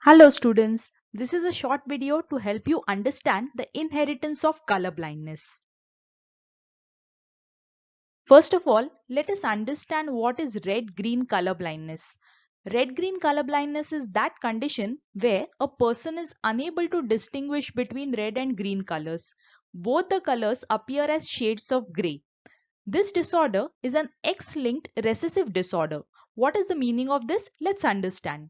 Hello students, this is a short video to help you understand the inheritance of color blindness. First of all, let us understand what is red-green color blindness. Red-green color blindness is that condition where a person is unable to distinguish between red and green colors. Both the colors appear as shades of grey. This disorder is an X-linked recessive disorder. What is the meaning of this? Let's understand.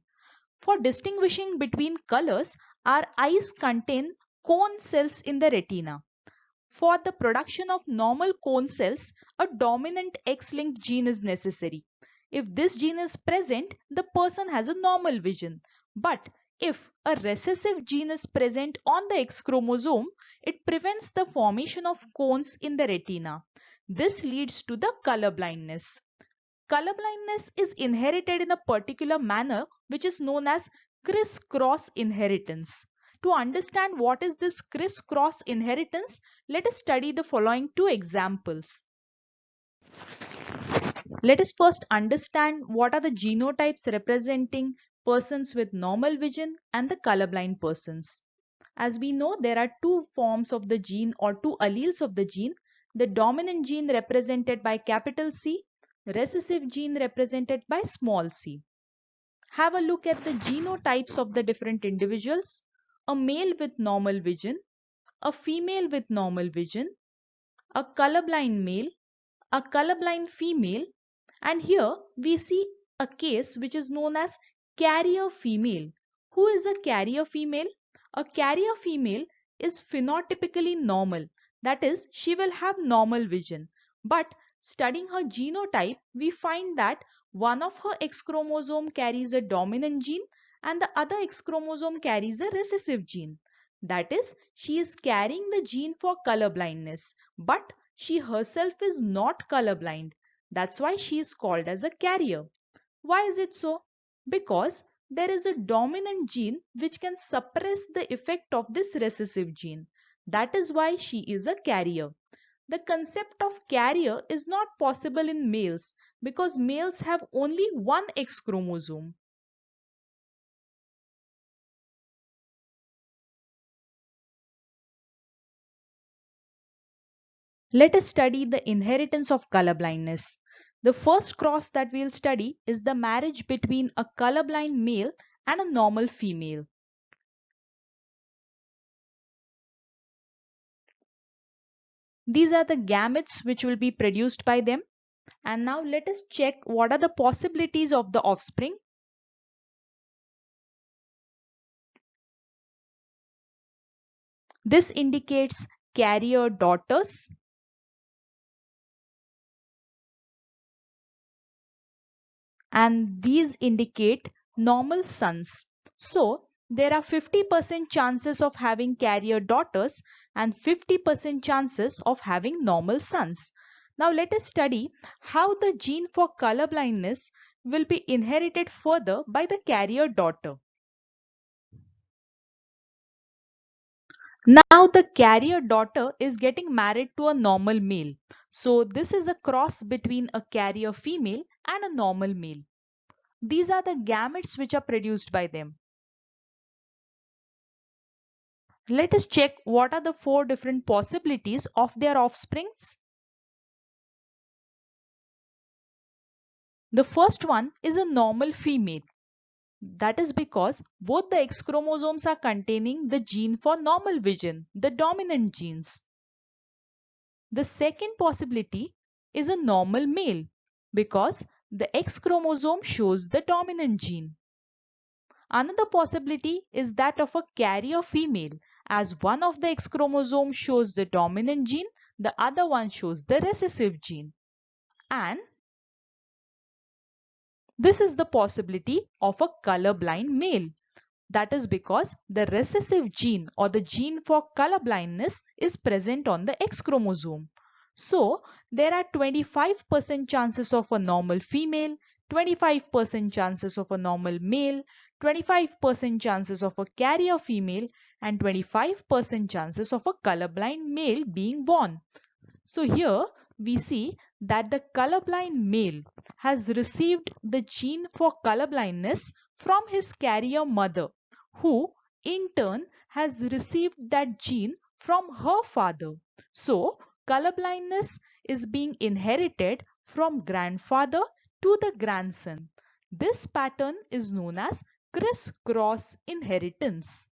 For distinguishing between colors, our eyes contain cone cells in the retina. For the production of normal cone cells, a dominant X-linked gene is necessary. If this gene is present, the person has a normal vision. But if a recessive gene is present on the X chromosome, it prevents the formation of cones in the retina. This leads to the color blindness. Color blindness is inherited in a particular manner which is known as criss-cross inheritance. To understand what is this criss-cross inheritance, let us study the following two examples. Let us first understand what are the genotypes representing persons with normal vision and the colorblind persons. As we know, there are two forms of the gene or two alleles of the gene. The dominant gene represented by capital C, recessive gene represented by small c. Have a look at the genotypes of the different individuals. A male with normal vision, a female with normal vision, a colorblind male, a colorblind female, and here we see a case which is known as carrier female. Who is a carrier female? A carrier female is phenotypically normal. That is, she will have normal vision. But studying her genotype, we find that one of her X chromosome carries a dominant gene and the other X chromosome carries a recessive gene. That is, she is carrying the gene for color blindness, but she herself is not colorblind. That's why she is called as a carrier. Why is it so? Because there is a dominant gene which can suppress the effect of this recessive gene. That is why she is a carrier. The concept of carrier is not possible in males because males have only one X chromosome. Let us study the inheritance of colorblindness. The first cross that we'll study is the marriage between a colorblind male and a normal female. These are the gametes which will be produced by them. And now let us check what are the possibilities of the offspring. This indicates carrier daughters. And these indicate normal sons. So there are 50% chances of having carrier daughters and 50% chances of having normal sons. Now let us study how the gene for color blindness will be inherited further by the carrier daughter. Now the carrier daughter is getting married to a normal male. So this is a cross between a carrier female and a normal male. These are the gametes which are produced by them. Let us check what are the four different possibilities of their offsprings. The first one is a normal female. That is because both the X chromosomes are containing the gene for normal vision, the dominant genes. The second possibility is a normal male because the X chromosome shows the dominant gene. Another possibility is that of a carrier female, as one of the X chromosome shows the dominant gene, the other one shows the recessive gene. And this is the possibility of a colorblind male. That is because the recessive gene or the gene for color blindness is present on the X chromosome. So there are 25% chances of a normal female, 25% chances of a normal male, 25% chances of a carrier female, and 25% chances of a colorblind male being born. So here we see that the colorblind male has received the gene for colorblindness from his carrier mother, who in turn has received that gene from her father. So, colorblindness is being inherited from grandfather to the grandson. This pattern is known as criss-cross inheritance.